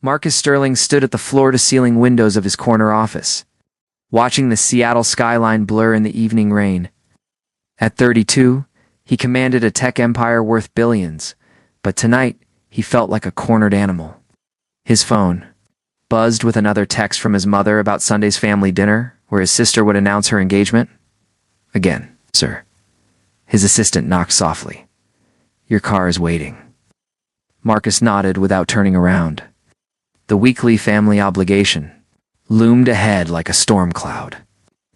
Marcus Sterling stood at the floor-to-ceiling windows of his corner office, watching the Seattle skyline blur in the evening rain. At 32, he commanded a tech empire worth billions, but tonight he felt like a cornered animal. His phone buzzed with another text from his mother about Sunday's family dinner, where his sister would announce her engagement. "Again, sir." His assistant knocked softly. "Your car is waiting." Marcus nodded without turning around. The weekly family obligation loomed ahead like a storm cloud.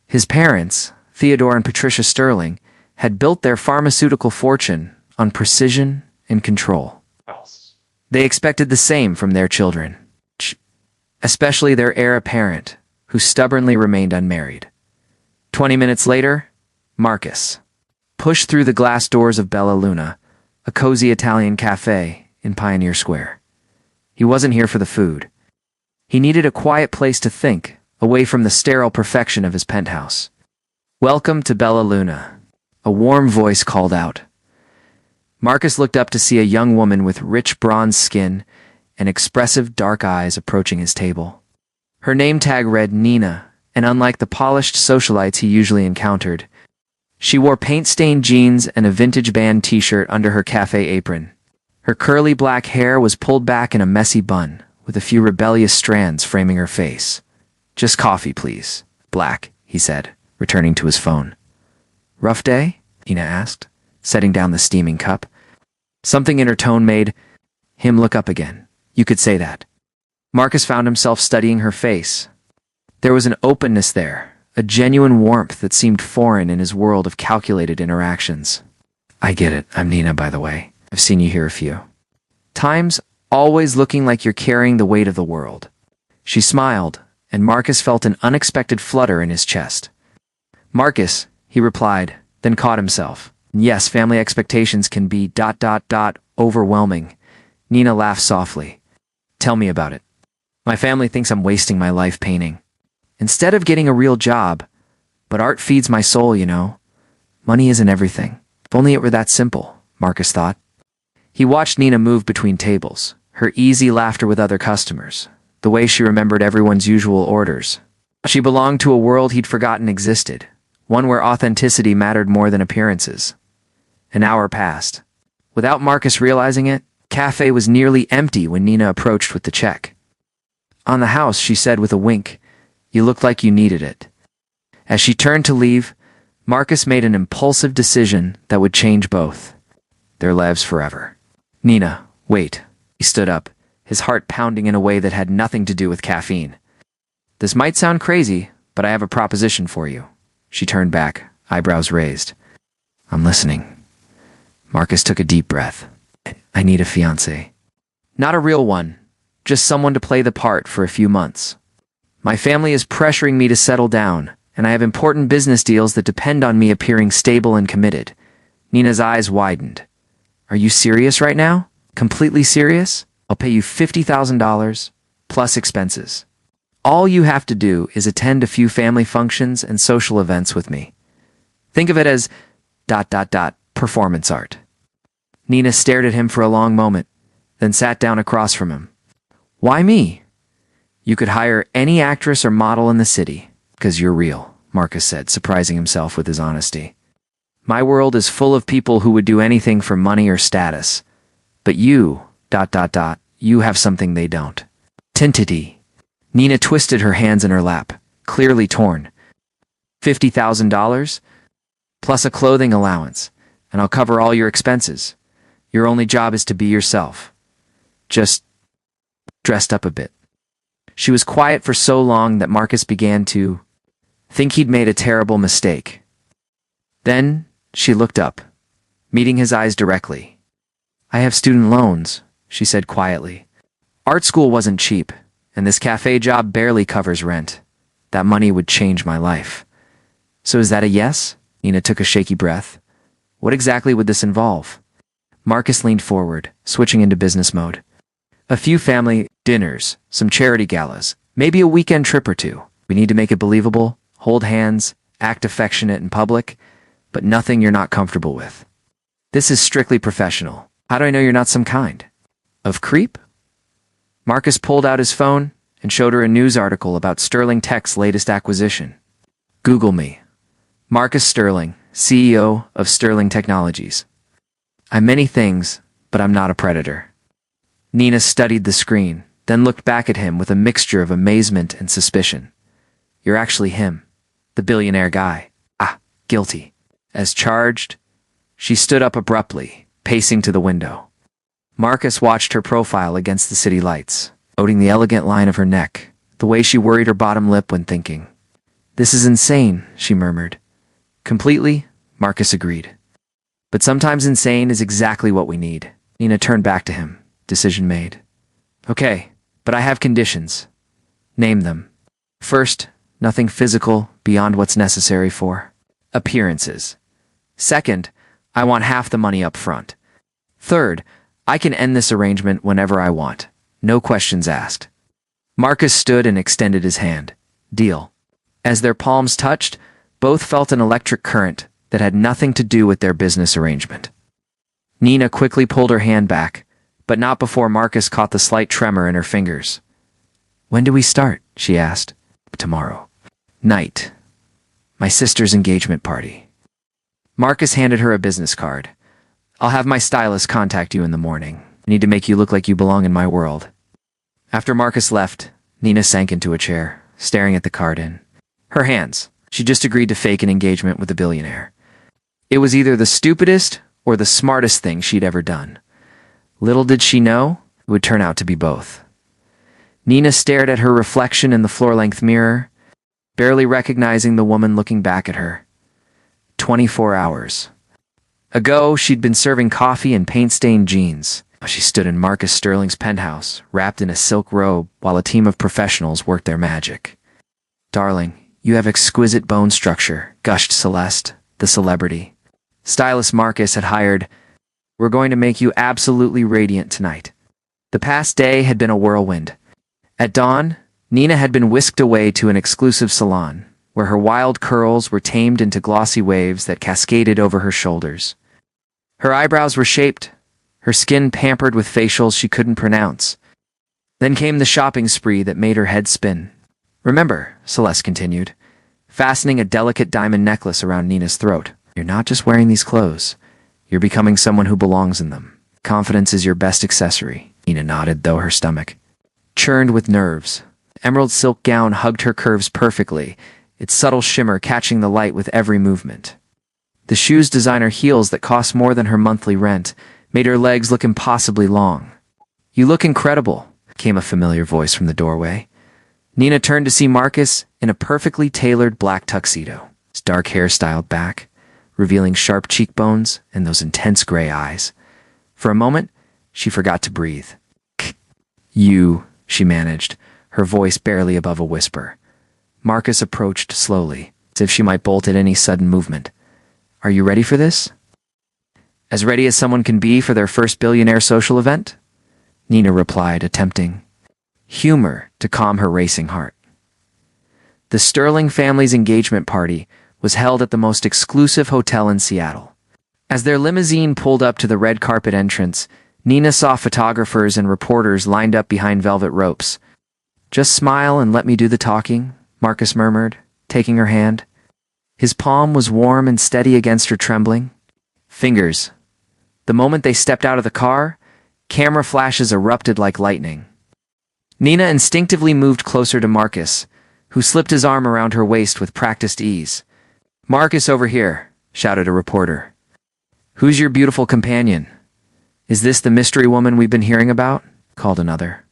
His parents, Theodore and Patricia Sterling, had built their pharmaceutical fortune on precision and control. They expected the same from their children, especially their heir apparent, who stubbornly remained unmarried. 20 minutes later, Marcus pushed through the glass doors of Bella Luna, a cozy Italian cafe in Pioneer Square. He wasn't here for the food. He needed a quiet place to think, away from the sterile perfection of his penthouse. "Welcome to Bella Luna," a warm voice called out. Marcus looked up to see a young woman with rich bronze skin and expressive dark eyes approaching his table. Her name tag read Nina, and unlike the polished socialites he usually encountered, she wore paint-stained jeans and a vintage band t-shirt under her cafe apron. Her curly black hair was pulled back in a messy bun, with a few rebellious strands framing her face. "Just coffee, please. Black," he said, returning to his phone. "Rough day?" Nina asked, setting down the steaming cup. Something in her tone made him look up again. You could say that. Marcus found himself studying her face. There was an openness there, a genuine warmth that seemed foreign in his world of calculated interactions. "I get it. I'm Nina, by the way. I've seen you here a few times, always looking like you're carrying the weight of the world." She smiled, and Marcus felt an unexpected flutter in his chest. "Marcus," he replied, then caught himself. "Yes, family expectations can be ... overwhelming." Nina laughed softly. "Tell me about it. My family thinks I'm wasting my life painting instead of getting a real job, but art feeds my soul, you know. Money isn't everything. If only it were that simple," Marcus thought. He watched Nina move between tables, her easy laughter with other customers, the way she remembered everyone's usual orders. She belonged to a world he'd forgotten existed, one where authenticity mattered more than appearances. An hour passed. Without Marcus realizing it, cafe was nearly empty when Nina approached with the check. "On the house," she said with a wink. "You look like you needed it." As she turned to leave, Marcus made an impulsive decision that would change both their lives forever. "Nina, wait." He stood up, his heart pounding in a way that had nothing to do with caffeine. "This might sound crazy, but I have a proposition for you." She turned back, eyebrows raised. "I'm listening." Marcus took a deep breath. "I need a fiancé. Not a real one, just someone to play the part for a few months. My family is pressuring me to settle down, and I have important business deals that depend on me appearing stable and committed." Nina's eyes widened. "Are you serious right now? Completely serious? I'll pay you $50,000, plus expenses. All you have to do is attend a few family functions and social events with me. Think of it as ... performance art." Nina stared at him for a long moment, then sat down across from him. "Why me?" "You could hire any actress or model in the city, because you're real," Marcus said, surprising himself with his honesty. "My world is full of people who would do anything for money or status. But you ... you have something they don't." "Tintity." Nina twisted her hands in her lap, clearly torn. $50,000? Plus a clothing allowance, and I'll cover all your expenses. Your only job is to be yourself. Just dressed up a bit." She was quiet for so long that Marcus began to think he'd made a terrible mistake. Then she looked up, meeting his eyes directly. "I have student loans," she said quietly. "Art school wasn't cheap, and this cafe job barely covers rent. That money would change my life." "So is that a yes?" Nina took a shaky breath. "What exactly would this involve?" Marcus leaned forward, switching into business mode. "A few family dinners, some charity galas, maybe a weekend trip or two. We need to make it believable, hold hands, act affectionate in public, but nothing you're not comfortable with. This is strictly professional. How do I know you're not some kind of creep?" Marcus pulled out his phone and showed her a news article about Sterling Tech's latest acquisition. Google me. Marcus Sterling, CEO of Sterling Technologies. I'm many things, but I'm not a predator. Nina studied the screen, then looked back at him with a mixture of amazement and suspicion. You're actually him, the billionaire guy. Ah, guilty. As charged, she stood up abruptly, pacing to the window. Marcus watched her profile against the city lights, noting the elegant line of her neck, the way she worried her bottom lip when thinking. This is insane, she murmured. Completely, Marcus agreed. But sometimes insane is exactly what we need. Nina turned back to him, decision made. Okay, but I have conditions. Name them. First, nothing physical beyond what's necessary for appearances. Second, I want half the money up front. Third, I can end this arrangement whenever I want. No questions asked. Marcus stood and extended his hand. Deal. As their palms touched, both felt an electric current that had nothing to do with their business arrangement. Nina quickly pulled her hand back, but not before Marcus caught the slight tremor in her fingers. When do we start? She asked. Tomorrow. Night. My sister's engagement party. Marcus handed her a business card. I'll have my stylist contact you in the morning. I need to make you look like you belong in my world. After Marcus left, Nina sank into a chair, staring at the card in her hands. She just agreed to fake an engagement with a billionaire. It was either the stupidest or the smartest thing she'd ever done. Little did she know, it would turn out to be both. Nina stared at her reflection in the floor-length mirror, barely recognizing the woman looking back at her. 24 hours ago, she'd been serving coffee in paint-stained jeans. She stood in Marcus Sterling's penthouse, wrapped in a silk robe, while a team of professionals worked their magic. Darling, you have exquisite bone structure, gushed Celeste, the celebrity. Stylist Marcus had hired. We're going to make you absolutely radiant tonight. The past day had been a whirlwind. At dawn, Nina had been whisked away to an exclusive salon, where her wild curls were tamed into glossy waves that cascaded over her shoulders. Her eyebrows were shaped, her skin pampered with facials she couldn't pronounce. Then came the shopping spree that made her head spin. Remember, Celeste continued, fastening a delicate diamond necklace around Nina's throat. You're not just wearing these clothes. You're becoming someone who belongs in them. Confidence is your best accessory. Nina nodded, though her stomach churned with nerves. The emerald silk gown hugged her curves perfectly, its subtle shimmer catching the light with every movement. The shoe's designer heels that cost more than her monthly rent made her legs look impossibly long. You look incredible, came a familiar voice from the doorway. Nina turned to see Marcus in a perfectly tailored black tuxedo, his dark hair styled back, revealing sharp cheekbones and those intense gray eyes. For a moment, she forgot to breathe. You, she managed, her voice barely above a whisper. Marcus approached slowly, as if she might bolt at any sudden movement. Are you ready for this? As ready as someone can be for their first billionaire social event? Nina replied, attempting humor to calm her racing heart. The Sterling family's engagement party was held at the most exclusive hotel in Seattle. As their limousine pulled up to the red carpet entrance, Nina saw photographers and reporters lined up behind velvet ropes. Just smile and let me do the talking, Marcus murmured, taking her hand. His palm was warm and steady against her trembling fingers. The moment they stepped out of the car, camera flashes erupted like lightning. Nina instinctively moved closer to Marcus, who slipped his arm around her waist with practiced ease. Marcus, over here, shouted a reporter. Who's your beautiful companion? Is this the mystery woman we've been hearing about? Called another.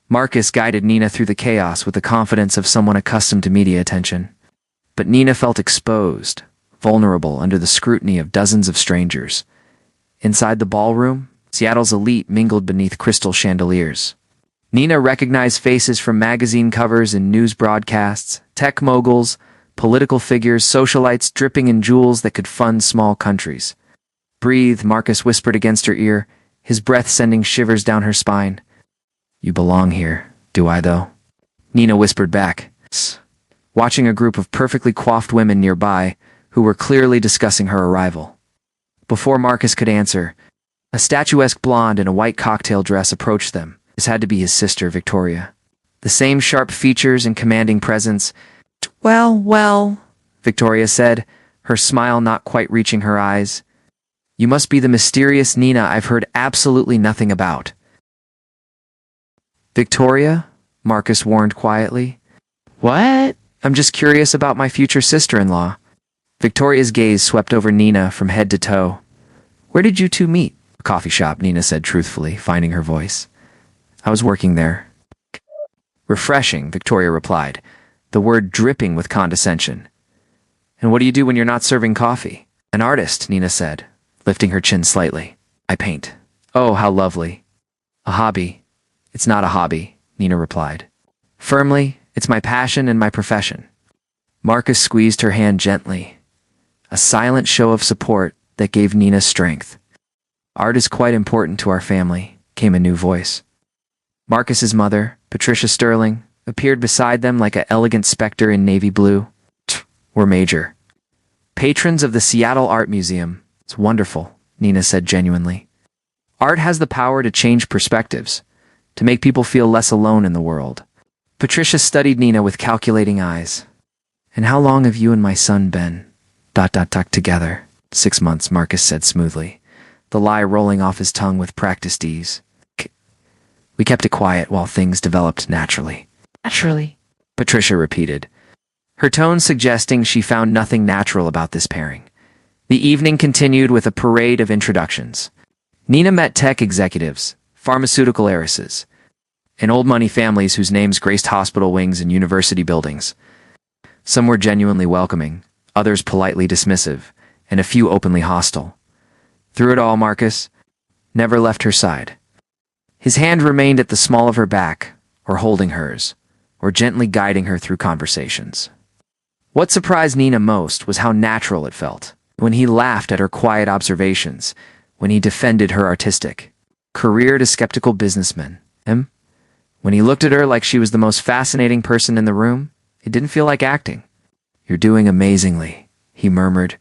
Marcus guided Nina through the chaos with the confidence of someone accustomed to media attention. But Nina felt exposed, vulnerable under the scrutiny of dozens of strangers. Inside the ballroom, Seattle's elite mingled beneath crystal chandeliers. Nina recognized faces from magazine covers and news broadcasts, tech moguls, political figures, socialites dripping in jewels that could fund small countries. Breathe, Marcus whispered against her ear, his breath sending shivers down her spine. You belong here, do I though? Nina whispered back, watching a group of perfectly coiffed women nearby who were clearly discussing her arrival. Before Marcus could answer, a statuesque blonde in a white cocktail dress approached them, This had to be his sister, Victoria. The same sharp features and commanding presence. Well, Victoria said, her smile not quite reaching her eyes. You must be the mysterious Nina I've heard absolutely nothing about. Victoria? Marcus warned quietly. What? I'm just curious about my future sister-in-law. Victoria's gaze swept over Nina from head to toe. Where did you two meet? A coffee shop, Nina said truthfully, finding her voice. I was working there. Refreshing, Victoria replied, the word dripping with condescension. And what do you do when you're not serving coffee? An artist, Nina said, lifting her chin slightly. I paint. Oh, how lovely. A hobby. It's not a hobby, Nina replied. Firmly, it's my passion and my profession. Marcus squeezed her hand gently, a silent show of support that gave Nina strength. Art is quite important to our family, came a new voice. Marcus's mother, Patricia Sterling, appeared beside them like an elegant specter in navy blue. We're major. Patrons of the Seattle Art Museum. It's wonderful, Nina said genuinely. Art has the power to change perspectives, to make people feel less alone in the world. Patricia studied Nina with calculating eyes. And how long have you and my son been? ... together. 6 months, Marcus said smoothly, the lie rolling off his tongue with practiced ease. We kept it quiet while things developed naturally. Naturally? Patricia repeated, her tone suggesting she found nothing natural about this pairing. The evening continued with a parade of introductions. Nina met tech executives, pharmaceutical heiresses, and old money families whose names graced hospital wings and university buildings. Some were genuinely welcoming, others politely dismissive, and a few openly hostile. Through it all, Marcus never left her side. His hand remained at the small of her back, or holding hers, or gently guiding her through conversations. What surprised Nina most was how natural it felt, when he laughed at her quiet observations, when he defended her artistic career to skeptical businessmen. When he looked at her like she was the most fascinating person in the room, it didn't feel like acting. You're doing amazingly, he murmured,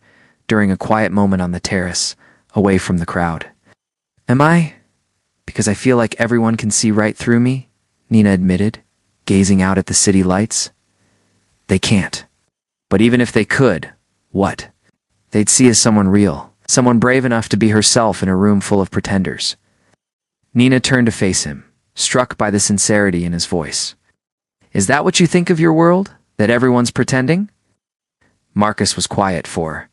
during a quiet moment on the terrace, away from the crowd. Am I? Because I feel like everyone can see right through me, Nina admitted, gazing out at the city lights. They can't. But even if they could, what? They'd see as someone real, someone brave enough to be herself in a room full of pretenders. Nina turned to face him, struck by the sincerity in his voice. Is that what you think of your world? That everyone's pretending? Marcus was quiet for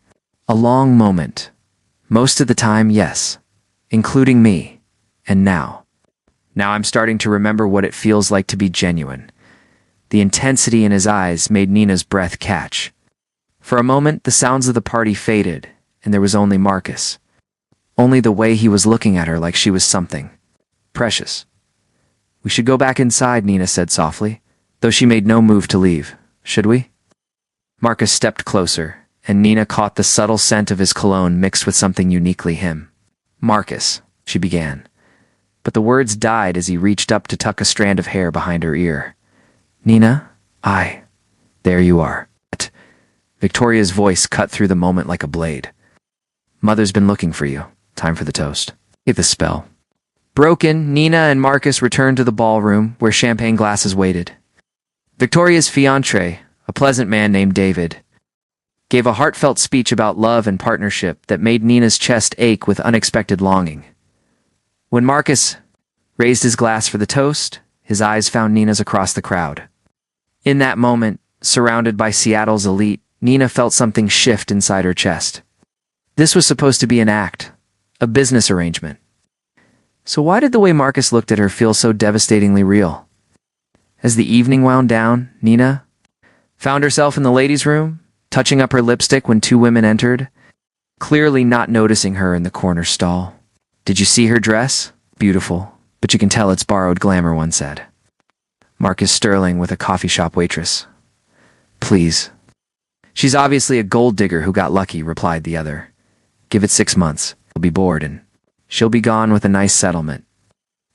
a long moment. Most of the time, yes, including me. And now I'm starting to remember what it feels like to be genuine. The intensity in his eyes made Nina's breath catch. For a moment, the sounds of the party faded, and there was only Marcus. Only the way he was looking at her like she was something precious. We should go back inside, Nina said softly, though she made no move to leave. Should we? Marcus stepped closer, and Nina caught the subtle scent of his cologne mixed with something uniquely him. Marcus, she began, but the words died as he reached up to tuck a strand of hair behind her ear. Nina, there you are. Victoria's voice cut through the moment like a blade. Mother's been looking for you. Time for the toast. Hit the spell. Broken, Nina and Marcus returned to the ballroom where champagne glasses waited. Victoria's fiancé, a pleasant man named David, gave a heartfelt speech about love and partnership that made Nina's chest ache with unexpected longing. When Marcus raised his glass for the toast, his eyes found Nina's across the crowd. In that moment, surrounded by Seattle's elite, Nina felt something shift inside her chest. This was supposed to be an act, a business arrangement. So why did the way Marcus looked at her feel so devastatingly real? As the evening wound down, Nina found herself in the ladies' room, touching up her lipstick when two women entered, clearly not noticing her in the corner stall. Did you see her dress? Beautiful, but you can tell it's borrowed glamour, one said. Marcus Sterling with a coffee shop waitress. Please. She's obviously a gold digger who got lucky, replied the other. Give it 6 months. She'll be bored and she'll be gone with a nice settlement.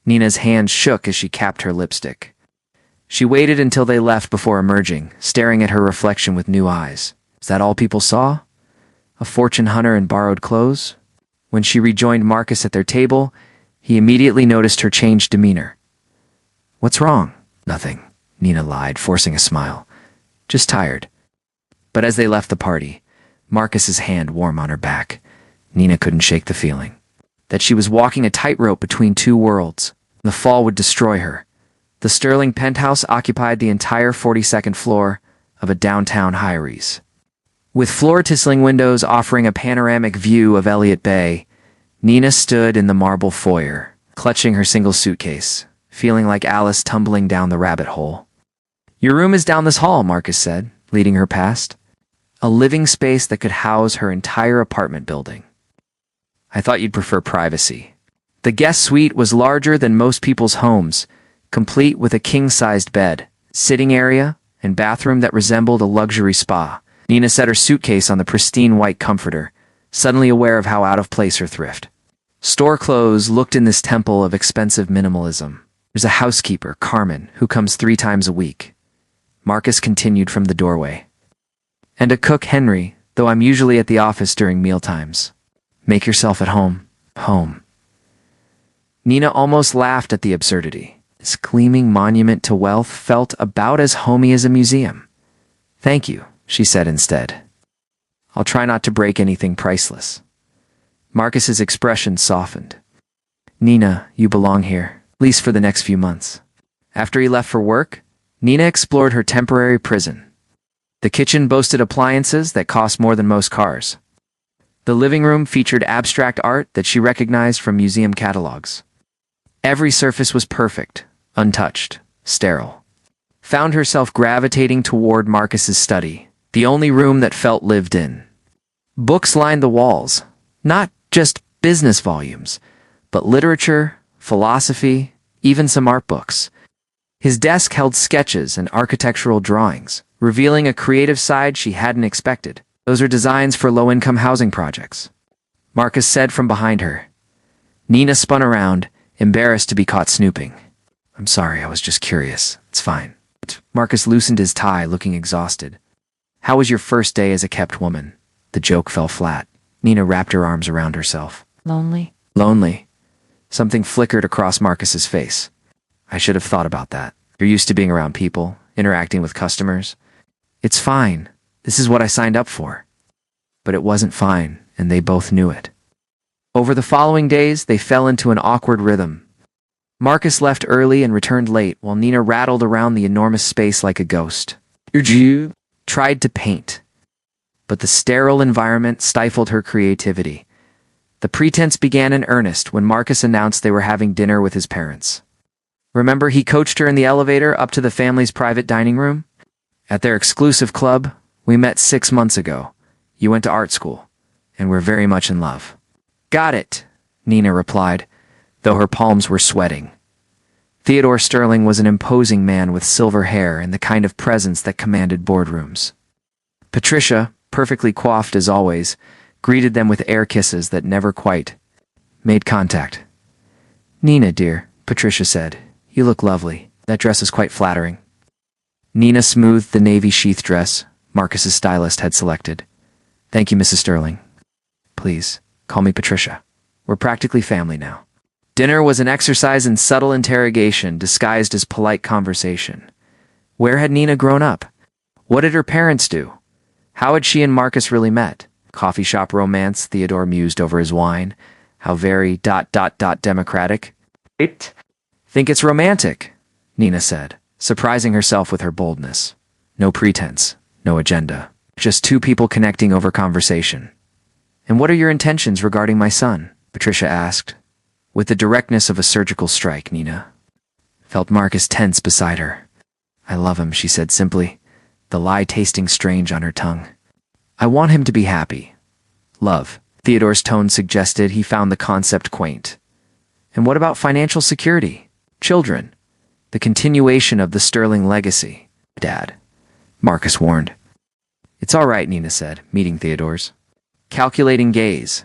Nina's hand shook as she capped her lipstick. She waited until they left before emerging, staring at her reflection with new eyes. Is that all people saw? A fortune hunter in borrowed clothes? When she rejoined Marcus at their table, he immediately noticed her changed demeanor. What's wrong? Nothing, Nina lied, forcing a smile. Just tired. But as they left the party, Marcus's hand warm on her back, Nina couldn't shake the feeling that she was walking a tightrope between two worlds. The fall would destroy her. The Sterling penthouse occupied the entire 42nd floor of a downtown high-rise. With floor-tisseling windows offering a panoramic view of Elliott Bay, Nina stood in the marble foyer, clutching her single suitcase, feeling like Alice tumbling down the rabbit hole. "Your room is down this hall," Marcus said, leading her past. A living space that could house her entire apartment building. "I thought you'd prefer privacy." The guest suite was larger than most people's homes, complete with a king-sized bed, sitting area, and bathroom that resembled a luxury spa. Nina set her suitcase on the pristine white comforter, suddenly aware of how out of place her thrift store clothes looked in this temple of expensive minimalism. "There's a housekeeper, Carmen, who comes 3 times a week." Marcus continued from the doorway. "And a cook, Henry, though I'm usually at the office during mealtimes. Make yourself at home." Home. Nina almost laughed at the absurdity. This gleaming monument to wealth felt about as homey as a museum. "Thank you," she said instead. "I'll try not to break anything priceless." Marcus's expression softened. "Nina, you belong here, at least for the next few months." After he left for work, Nina explored her temporary prison. The kitchen boasted appliances that cost more than most cars. The living room featured abstract art that she recognized from museum catalogs. Every surface was perfect, untouched, sterile. Found herself gravitating toward Marcus's study, the only room that felt lived in. Books lined the walls, not just business volumes, but literature, philosophy, even some art books. His desk held sketches and architectural drawings, revealing a creative side she hadn't expected. "Those are designs for low-income housing projects," Marcus said from behind her. Nina spun around, embarrassed to be caught snooping. "I'm sorry, I was just curious. It's fine." Marcus loosened his tie, looking exhausted. "How was your first day as a kept woman?" The joke fell flat. Nina wrapped her arms around herself. Lonely? "Lonely?" Something flickered across Marcus's face. "I should have thought about that. You're used to being around people, interacting with customers." "It's fine. This is what I signed up for." But it wasn't fine, and they both knew it. Over the following days, they fell into an awkward rhythm. Marcus left early and returned late, while Nina rattled around the enormous space like a ghost. "You tried to paint." But the sterile environment stifled her creativity. The pretense began in earnest when Marcus announced they were having dinner with his parents. "Remember he coached her in the elevator up to the family's private dining room? At their exclusive club, we met 6 months ago. You went to art school, and we're very much in love." "Got it," Nina replied, though her palms were sweating. Theodore Sterling was an imposing man with silver hair and the kind of presence that commanded boardrooms. Patricia, perfectly coiffed as always, greeted them with air kisses that never quite made contact. "Nina, dear," Patricia said, "you look lovely. That dress is quite flattering." Nina smoothed the navy sheath dress Marcus's stylist had selected. "Thank you, Mrs. Sterling. Please, call me Patricia. We're practically family now." Dinner was an exercise in subtle interrogation disguised as polite conversation. Where had Nina grown up? What did her parents do? How had she and Marcus really met? Coffee shop romance, Theodore mused over his wine. How very ... democratic. "Think it's romantic," Nina said, surprising herself with her boldness. No pretense, no agenda. Just two people connecting over conversation. "And what are your intentions regarding my son?" Patricia asked. With the directness of a surgical strike, Nina felt Marcus tense beside her. "I love him," she said simply, the lie tasting strange on her tongue. "I want him to be happy." "Love," Theodore's tone suggested he found the concept quaint. "And what about financial security? Children? The continuation of the Sterling legacy?" "Dad," Marcus warned. "It's all right," Nina said, meeting Theodore's calculating gaze.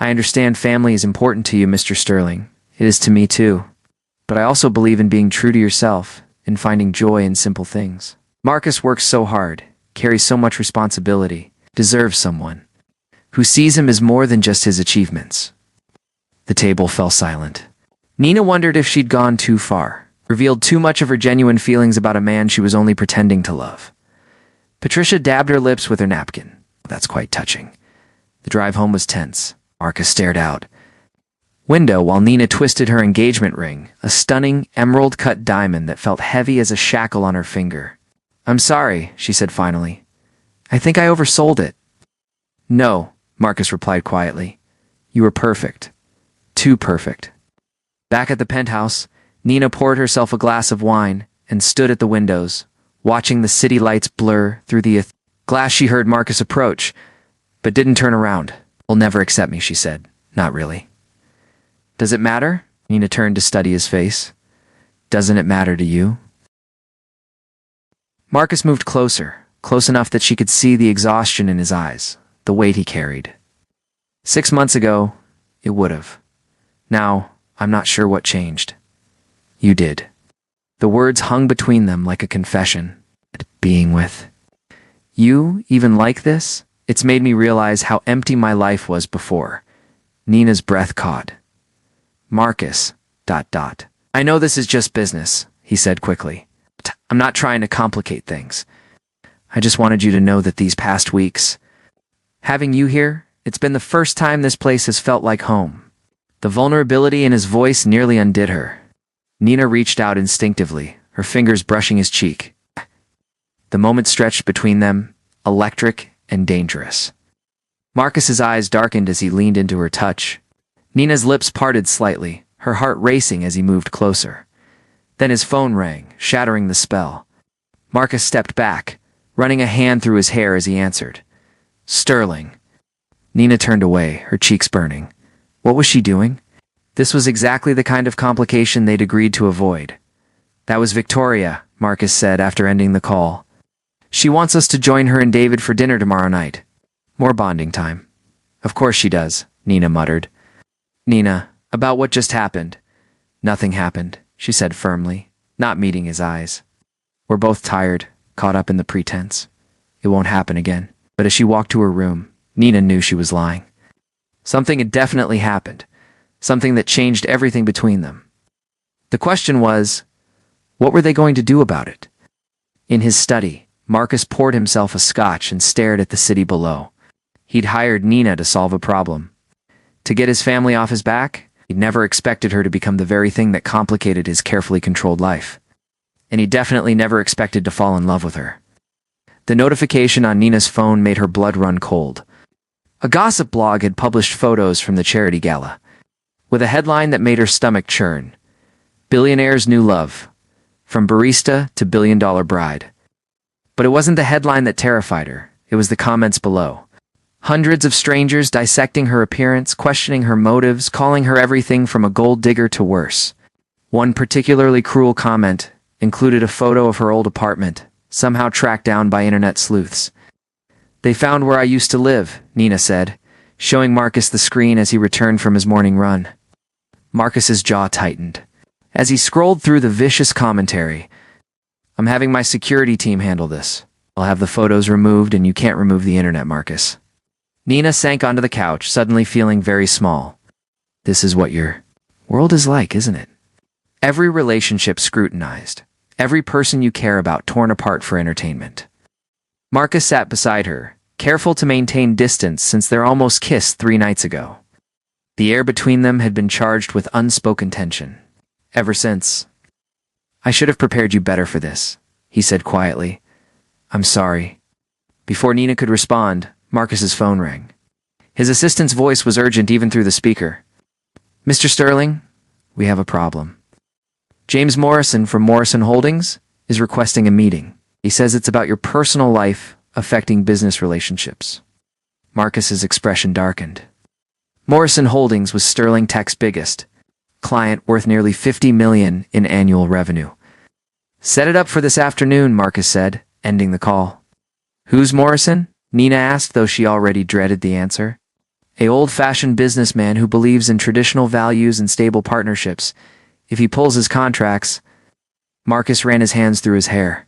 "I understand family is important to you, Mr. Sterling. It is to me too. But I also believe in being true to yourself, in finding joy in simple things. Marcus works so hard, carries so much responsibility, deserves someone who sees him as more than just his achievements." The table fell silent. Nina wondered if she'd gone too far. revealed too much of her genuine feelings about a man she was only pretending to love. Patricia dabbed her lips with her napkin. That's quite touching. The drive home was tense. Marcus stared out window while Nina twisted her engagement ring, a stunning emerald-cut diamond that felt heavy as a shackle on her finger. "I'm sorry," she said finally. "I think I oversold it." "No," Marcus replied quietly. "You were perfect. Too perfect." Back at the penthouse, Nina poured herself a glass of wine and stood at the windows, watching the city lights blur through the glass. She heard Marcus approach, but didn't turn around. "Will never accept me," she said. "Not really." "Does it matter?" Nina turned to study his face. "Doesn't it matter to you?" Marcus moved closer, close enough that she could see the exhaustion in his eyes, the weight he carried. 6 months ago, it would have. Now, I'm not sure what changed. You did. The words hung between them like a confession. Being with you, even like this, it's made me realize how empty my life was before. Nina's breath caught. Marcus, ... "I know this is just business," he said quickly. "I'm not trying to complicate things. I just wanted you to know that these past weeks, having you here, it's been the first time this place has felt like home." The vulnerability in his voice nearly undid her. Nina reached out instinctively, her fingers brushing his cheek. The moment stretched between them, electric and dangerous. Marcus's eyes darkened as he leaned into her touch. Nina's lips parted slightly, her heart racing as he moved closer. Then his phone rang, shattering the spell. Marcus stepped back, running a hand through his hair as he answered. "Sterling." Nina turned away, her cheeks burning. What was she doing? This was exactly the kind of complication they'd agreed to avoid. "That was Victoria," Marcus said after ending the call. "She wants us to join her and David for dinner tomorrow night. More bonding time." "Of course she does," Nina muttered. "Nina, about what just happened." "Nothing happened," she said firmly, not meeting his eyes. "We're both tired, caught up in the pretense. It won't happen again." But as she walked to her room, Nina knew she was lying. Something had definitely happened, something that changed everything between them. The question was, what were they going to do about it? In his study, Marcus poured himself a scotch and stared at the city below. He'd hired Nina to solve a problem. To get his family off his back, he'd never expected her to become the very thing that complicated his carefully controlled life. And he definitely never expected to fall in love with her. The notification on Nina's phone made her blood run cold. A gossip blog had published photos from the charity gala, with a headline that made her stomach churn. "Billionaire's new love. From barista to billion-dollar bride." But it wasn't the headline that terrified her, it was the comments below. Hundreds of strangers dissecting her appearance, questioning her motives, calling her everything from a gold digger to worse. One particularly cruel comment included a photo of her old apartment, somehow tracked down by internet sleuths. "They found where I used to live," Nina said, showing Marcus the screen as he returned from his morning run. Marcus's jaw tightened. As he scrolled through the vicious commentary, "I'm having my security team handle this. I'll have the photos removed and you can't remove the internet, Marcus." Nina sank onto the couch, suddenly feeling very small. This is what your world is like, isn't it? Every relationship scrutinized. Every person you care about torn apart for entertainment. Marcus sat beside her, careful to maintain distance since their almost kissed 3 nights ago. The air between them had been charged with unspoken tension. Ever since. "I should have prepared you better for this," he said quietly. "I'm sorry." Before Nina could respond, Marcus's phone rang. His assistant's voice was urgent even through the speaker. "Mr. Sterling, we have a problem. James Morrison from Morrison Holdings is requesting a meeting. He says it's about your personal life affecting business relationships." Marcus's expression darkened. Morrison Holdings was Sterling Tech's biggest client, worth nearly $50 million in annual revenue. "Set it up for this afternoon," Marcus said, ending the call. "Who's Morrison?" Nina asked, though she already dreaded the answer. "A old-fashioned businessman who believes in traditional values and stable partnerships. If he pulls his contracts..." Marcus ran his hands through his hair.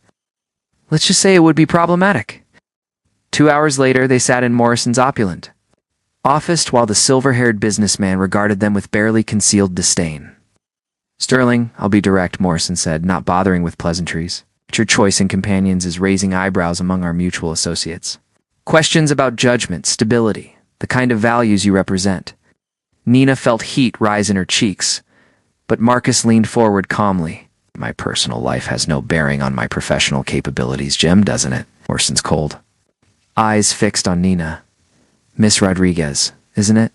"Let's just say it would be problematic." 2 hours later, they sat in Morrison's opulent office while the silver-haired businessman regarded them with barely concealed disdain. Sterling, I'll be direct, Morrison said, not bothering with pleasantries. But your choice in companions is raising eyebrows among our mutual associates. Questions about judgment, stability, the kind of values you represent. Nina felt heat rise in her cheeks, but Marcus leaned forward calmly. My personal life has no bearing on my professional capabilities, Jim, doesn't it? Morrison's cold. Eyes fixed on Nina. Miss Rodriguez, isn't it?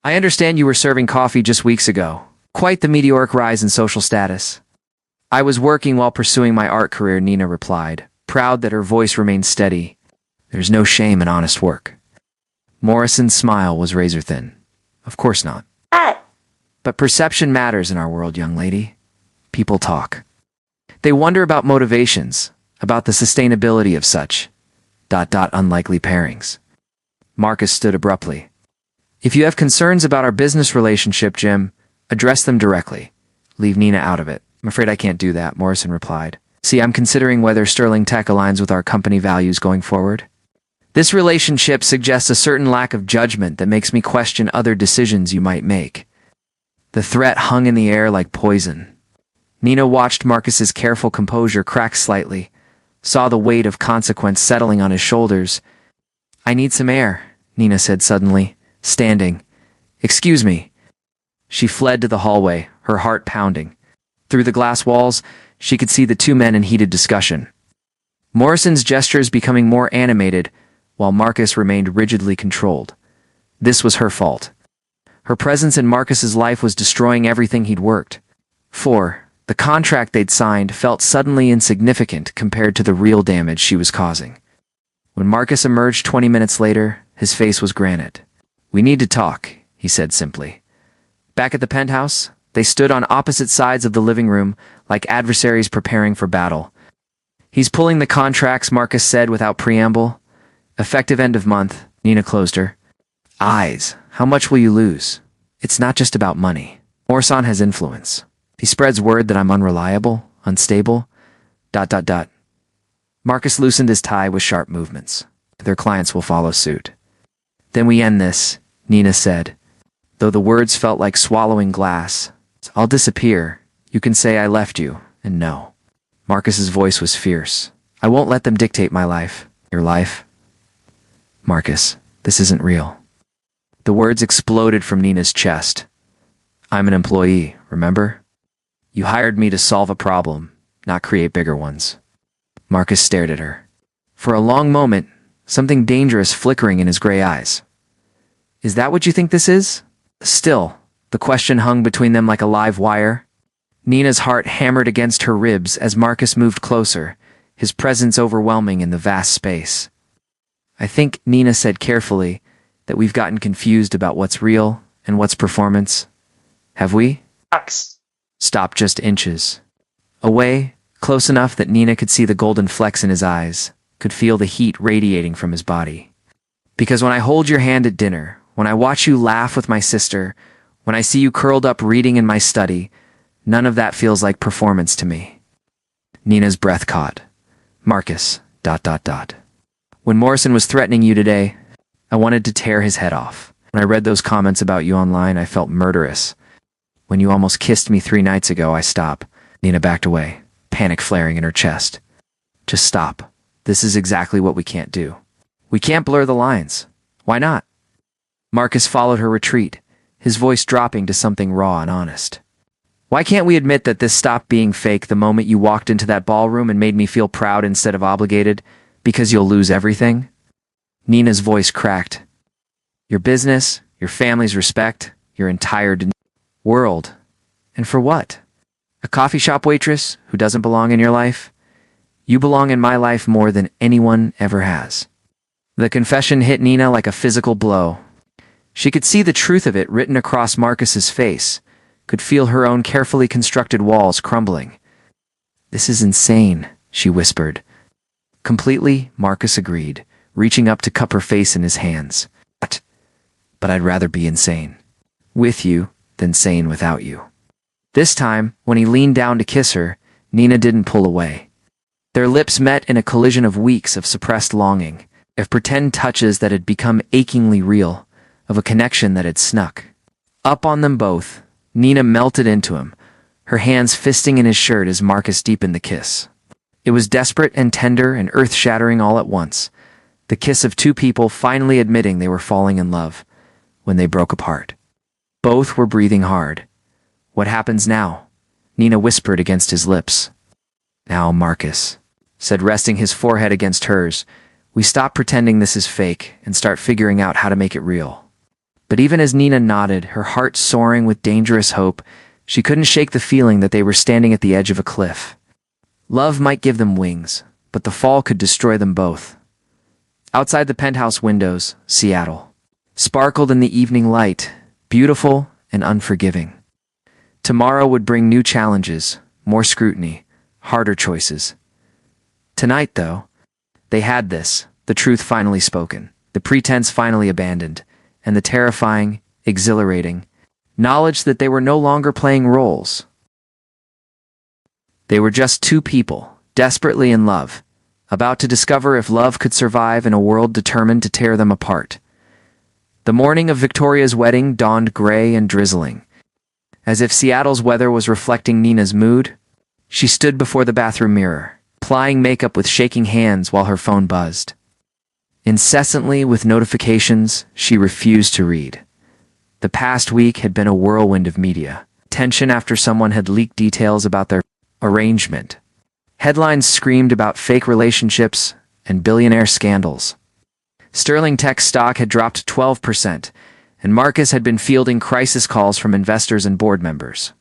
I understand you were serving coffee just weeks ago. Quite the meteoric rise in social status. I was working while pursuing my art career, Nina replied, proud that her voice remained steady. There's no shame in honest work. Morrison's smile was razor thin. Of course not. But perception matters in our world, young lady. People talk. They wonder about motivations, about the sustainability of such unlikely pairings. Marcus stood abruptly. If you have concerns about our business relationship, Jim, address them directly. Leave Nina out of it. I'm afraid I can't do that, Morrison replied. See, I'm considering whether Sterling Tech aligns with our company values going forward. This relationship suggests a certain lack of judgment that makes me question other decisions you might make. The threat hung in the air like poison. Nina watched Marcus's careful composure crack slightly, saw the weight of consequence settling on his shoulders. I need some air, Nina said suddenly, standing. Excuse me. She fled to the hallway, her heart pounding. Through the glass walls, she could see the two men in heated discussion. Morrison's gestures becoming more animated, while Marcus remained rigidly controlled. This was her fault. Her presence in Marcus's life was destroying everything he'd worked for. The contract they'd signed felt suddenly insignificant compared to the real damage she was causing. When Marcus emerged 20 minutes later, his face was granite. We need to talk, he said simply. Back at the penthouse, they stood on opposite sides of the living room, like adversaries preparing for battle. He's pulling the contracts, Marcus said without preamble. Effective end of month, Nina closed her eyes. How much will you lose? It's not just about money. Morrison has influence. He spreads word that I'm unreliable, unstable, ... Marcus loosened his tie with sharp movements. Their clients will follow suit. Then we end this, Nina said. Though the words felt like swallowing glass. I'll disappear. You can say I left you, and no. Marcus's voice was fierce. I won't let them dictate my life. Your life? Marcus, this isn't real. The words exploded from Nina's chest. I'm an employee, remember? You hired me to solve a problem, not create bigger ones. Marcus stared at her. For a long moment, something dangerous flickering in his gray eyes. Is that what you think this is? Still, the question hung between them like a live wire. Nina's heart hammered against her ribs as Marcus moved closer, his presence overwhelming in the vast space. I think, Nina said carefully, that we've gotten confused about what's real and what's performance. Have we? Stop just inches away, close enough that Nina could see the golden flecks in his eyes, could feel the heat radiating from his body. Because when I hold your hand at dinner, when I watch you laugh with my sister, when I see you curled up reading in my study, none of that feels like performance to me. Nina's breath caught. Marcus, ... When Morrison was threatening you today, I wanted to tear his head off. When I read those comments about you online, I felt murderous. When you almost kissed me 3 nights ago, I stopped. Nina backed away, panic flaring in her chest. Just stop. This is exactly what we can't do. We can't blur the lines. Why not? Marcus followed her retreat, his voice dropping to something raw and honest. Why can't we admit that this stopped being fake the moment you walked into that ballroom and made me feel proud instead of obligated, because you'll lose everything? Nina's voice cracked. Your business, your family's respect, your entire world. And for what? A coffee shop waitress who doesn't belong in your life? You belong in my life more than anyone ever has. The confession hit Nina like a physical blow. She could see the truth of it written across Marcus's face, could feel her own carefully constructed walls crumbling. This is insane, she whispered. Completely, Marcus agreed, reaching up to cup her face in his hands. But I'd rather be insane with you than sane without you. This time, when he leaned down to kiss her, Nina didn't pull away. Their lips met in a collision of weeks of suppressed longing, of pretend touches that had become achingly real, of a connection that had snuck up on them both. Nina melted into him, her hands fisting in his shirt as Marcus deepened the kiss. It was desperate and tender and earth-shattering all at once, the kiss of two people finally admitting they were falling in love, when they broke apart. Both were breathing hard. "What happens now?" Nina whispered against his lips. "Now, Marcus," said, resting his forehead against hers, "we stop pretending this is fake and start figuring out how to make it real." But even as Nina nodded, her heart soaring with dangerous hope, she couldn't shake the feeling that they were standing at the edge of a cliff. Love might give them wings, but the fall could destroy them both. Outside the penthouse windows, Seattle sparkled in the evening light, beautiful and unforgiving. Tomorrow would bring new challenges, more scrutiny, harder choices. Tonight, though, they had this, the truth finally spoken, the pretense finally abandoned, and the terrifying, exhilarating knowledge that they were no longer playing roles. They were just two people, desperately in love, about to discover if love could survive in a world determined to tear them apart. The morning of Victoria's wedding dawned gray and drizzling. As if Seattle's weather was reflecting Nina's mood, she stood before the bathroom mirror, applying makeup with shaking hands while her phone buzzed. Incessantly with notifications she refused to read. The past week had been a whirlwind of media. Tension after someone had leaked details about their arrangement. Headlines screamed about fake relationships and billionaire scandals. Sterling Tech stock had dropped 12%, and Marcus had been fielding crisis calls from investors and board members.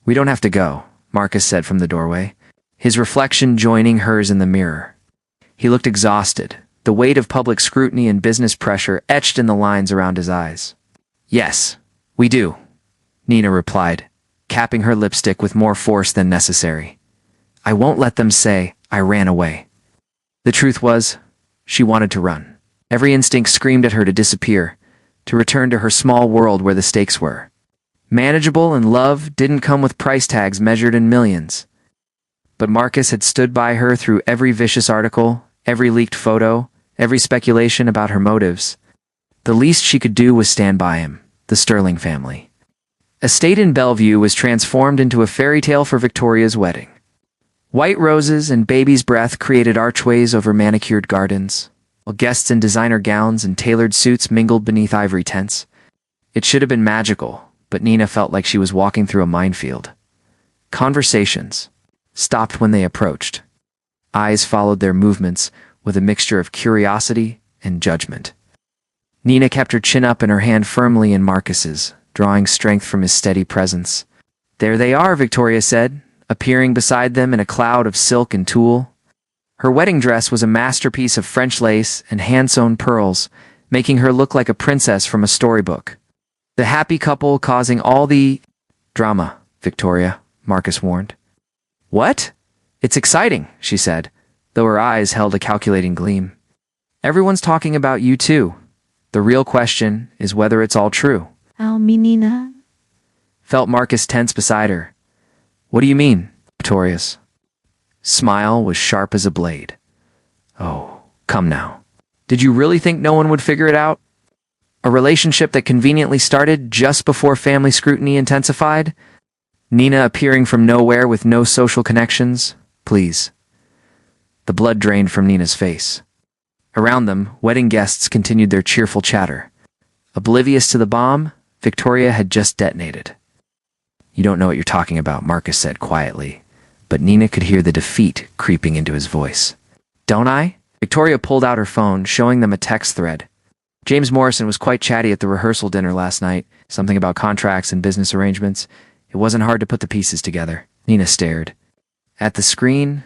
"We don't have to go," Marcus said from the doorway, his reflection joining hers in the mirror. He looked exhausted, the weight of public scrutiny and business pressure etched in the lines around his eyes. "Yes, we do," Nina replied, capping her lipstick with more force than necessary. "I won't let them say I ran away." The truth was, she wanted to run. Every instinct screamed at her to disappear, to return to her small world where the stakes were. Manageable, and love didn't come with price tags measured in millions. But Marcus had stood by her through every vicious article, every leaked photo, every speculation about her motives. The least she could do was stand by him, the Sterling family. A estate in Bellevue was transformed into a fairy tale for Victoria's wedding. White roses and baby's breath created archways over manicured gardens, while guests in designer gowns and tailored suits mingled beneath ivory tents. It should have been magical, but Nina felt like she was walking through a minefield. Conversations stopped when they approached. Eyes followed their movements with a mixture of curiosity and judgment. Nina kept her chin up and her hand firmly in Marcus's, drawing strength from his steady presence. "There they are," Victoria said, appearing beside them in a cloud of silk and tulle. Her wedding dress was a masterpiece of French lace and hand-sewn pearls, making her look like a princess from a storybook. "The happy couple causing all the drama, Victoria," Marcus warned. "What? It's exciting," she said, though her eyes held a calculating gleam. "Everyone's talking about you too. The real question is whether it's all true." Nina Felt Marcus tense beside her. "What do you mean?" Victoria's smile was sharp as a blade. "Oh, come now. Did you really think no one would figure it out? A relationship that conveniently started just before family scrutiny intensified? Nina appearing from nowhere with no social connections? Please." The blood drained from Nina's face. Around them, wedding guests continued their cheerful chatter. Oblivious to the bomb Victoria had just detonated. "You don't know what you're talking about," Marcus said quietly, but Nina could hear the defeat creeping into his voice. "Don't I?" Victoria pulled out her phone, showing them a text thread. "James Morrison was quite chatty at the rehearsal dinner last night, something about contracts and business arrangements. It wasn't hard to put the pieces together." Nina stared at the screen,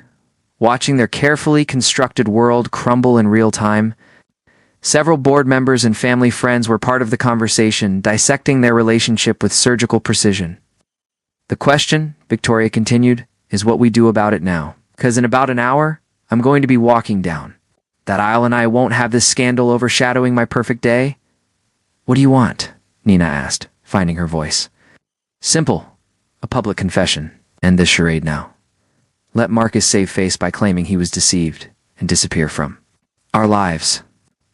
watching their carefully constructed world crumble in real time. Several board members and family friends were part of the conversation, dissecting their relationship with surgical precision. "The question," Victoria continued, "is what we do about it now. Because in about an hour, I'm going to be walking down that aisle and I won't have this scandal overshadowing my perfect day." "What do you want?" Nina asked, finding her voice. "Simple. A public confession. End this charade now. Let Marcus save face by claiming he was deceived and disappear from our lives.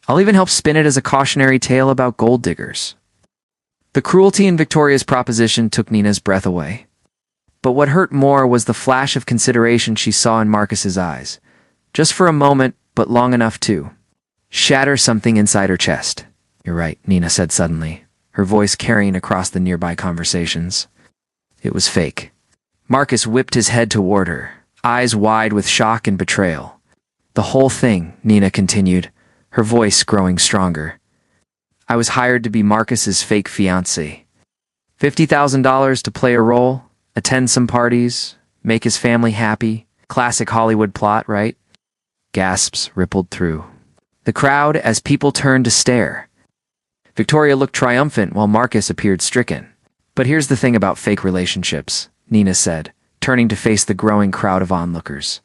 I'll even help spin it as a cautionary tale about gold diggers." The cruelty in Victoria's proposition took Nina's breath away. But what hurt more was the flash of consideration she saw in Marcus's eyes. Just for a moment, but long enough to shatter something inside her chest. "You're right," Nina said suddenly, her voice carrying across the nearby conversations. It was fake. Marcus whipped his head toward her, eyes wide with shock and betrayal. "The whole thing," Nina continued, her voice growing stronger. "I was hired to be Marcus's fake fiancé. $50,000 to play a role, attend some parties, make his family happy. Classic Hollywood plot, right?" Gasps rippled through the crowd as people turned to stare. Victoria looked triumphant while Marcus appeared stricken. "But here's the thing about fake relationships," Nina said, turning to face the growing crowd of onlookers.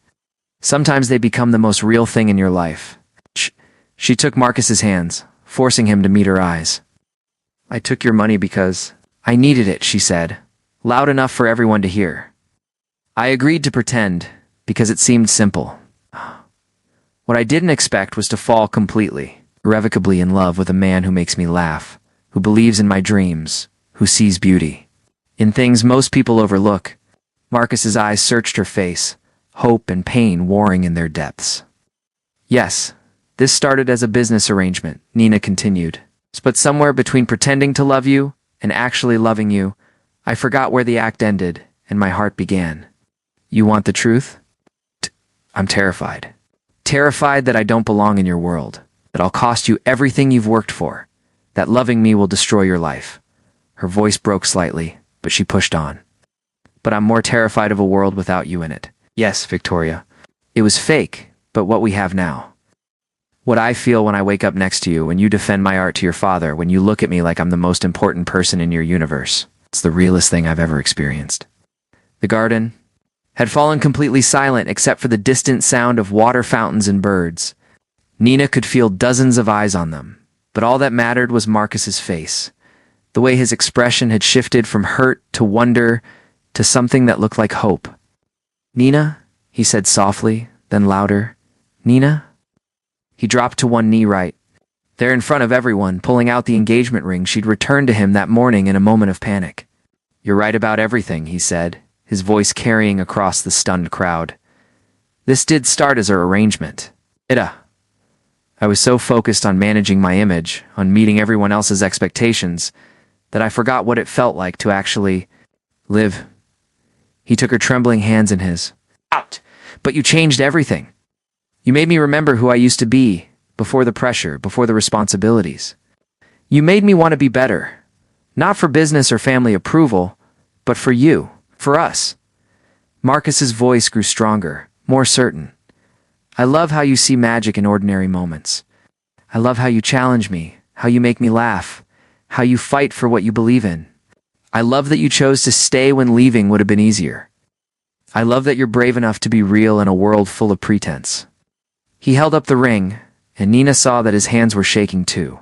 "Sometimes they become the most real thing in your life." She took Marcus's hands, forcing him to meet her eyes. "I took your money because I needed it," she said, loud enough for everyone to hear. "I agreed to pretend because it seemed simple. What I didn't expect was to fall completely, irrevocably in love with a man who makes me laugh, who believes in my dreams, who sees beauty in things most people overlook." Marcus's eyes searched her face, hope and pain warring in their depths. "Yes, this started as a business arrangement," Nina continued. "But somewhere between pretending to love you and actually loving you, I forgot where the act ended and my heart began. You want the truth? I'm terrified. Terrified that I don't belong in your world, that I'll cost you everything you've worked for, that loving me will destroy your life." Her voice broke slightly, but she pushed on. "But I'm more terrified of a world without you in it. Yes, Victoria, it was fake, but what we have now. What I feel when I wake up next to you, when you defend my art to your father, when you look at me like I'm the most important person in your universe, it's the realest thing I've ever experienced." The garden had fallen completely silent except for the distant sound of water fountains and birds. Nina could feel dozens of eyes on them, but all that mattered was Marcus's face. The way his expression had shifted from hurt to wonder to something that looked like hope. "Nina," he said softly, then louder. "Nina?" He dropped to one knee right there in front of everyone, pulling out the engagement ring she'd returned to him that morning in a moment of panic. "You're right about everything," he said, his voice carrying across the stunned crowd. "This did start as our arrangement. I was so focused on managing my image, on meeting everyone else's expectations, that I forgot what it felt like to actually live." He took her trembling hands in his. "Out! But you changed everything. You made me remember who I used to be, before the pressure, before the responsibilities. You made me want to be better. Not for business or family approval, but for you, for us." Marcus's voice grew stronger, more certain. "I love how you see magic in ordinary moments. I love how you challenge me, how you make me laugh, how you fight for what you believe in. I love that you chose to stay when leaving would have been easier. I love that you're brave enough to be real in a world full of pretense." He held up the ring, and Nina saw that his hands were shaking too.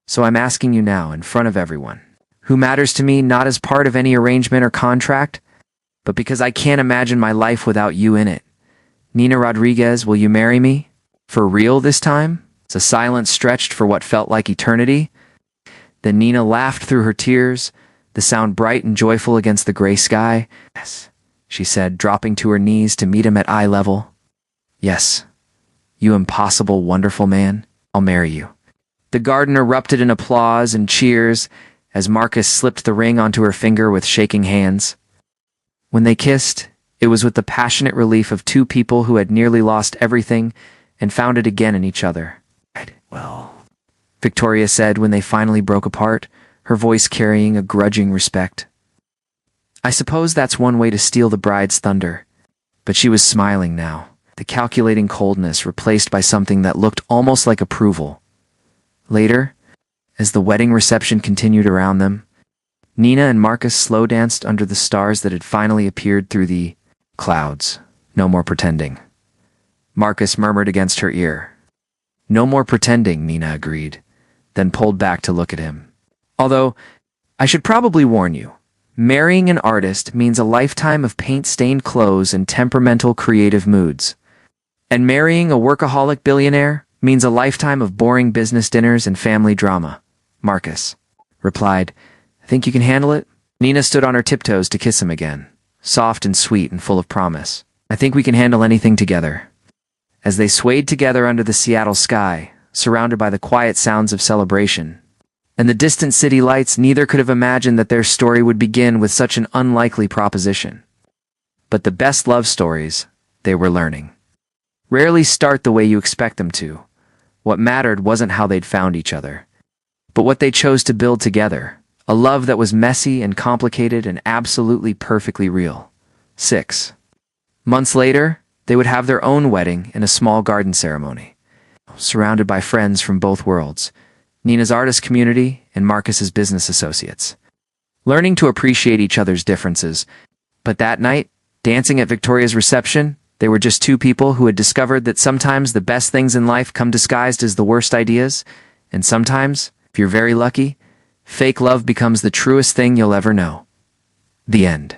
"So I'm asking you now, in front of everyone, who matters to me not as part of any arrangement or contract, but because I can't imagine my life without you in it. Nina Rodriguez, will you marry me? For real this time?" A silence stretched for what felt like eternity. Then Nina laughed through her tears, the sound bright and joyful against the gray sky. "Yes," she said, dropping to her knees to meet him at eye level. "Yes, you impossible, wonderful man, I'll marry you." The garden erupted in applause and cheers as Marcus slipped the ring onto her finger with shaking hands. When they kissed, it was with the passionate relief of two people who had nearly lost everything and found it again in each other. "Well," Victoria said when they finally broke apart, her voice carrying a grudging respect. "I suppose that's one way to steal the bride's thunder." But she was smiling now, the calculating coldness replaced by something that looked almost like approval. Later, as the wedding reception continued around them, Nina and Marcus slow danced under the stars that had finally appeared through the clouds. "No more pretending," Marcus murmured against her ear. "No more pretending," Nina agreed, then pulled back to look at him. "Although, I should probably warn you, marrying an artist means a lifetime of paint-stained clothes and temperamental creative moods. And marrying a workaholic billionaire means a lifetime of boring business dinners and family drama," Marcus replied. "Think you can handle it?" Nina stood on her tiptoes to kiss him again, soft and sweet and full of promise. I think we can handle anything together. As they swayed together under the Seattle sky, surrounded by the quiet sounds of celebration and the distant city lights, neither could have imagined that their story would begin with such an unlikely proposition. But the best love stories, they were learning, rarely start the way you expect them to. What mattered wasn't how they'd found each other, but what they chose to build together, a love that was messy and complicated and absolutely perfectly real. 6 months later, they would have their own wedding in a small garden ceremony, surrounded by friends from both worlds, Nina's artist community and Marcus's business associates, learning to appreciate each other's differences. But that night, dancing at Victoria's reception, they were just two people who had discovered that sometimes the best things in life come disguised as the worst ideas, and sometimes, if you're very lucky, fake love becomes the truest thing you'll ever know. The end.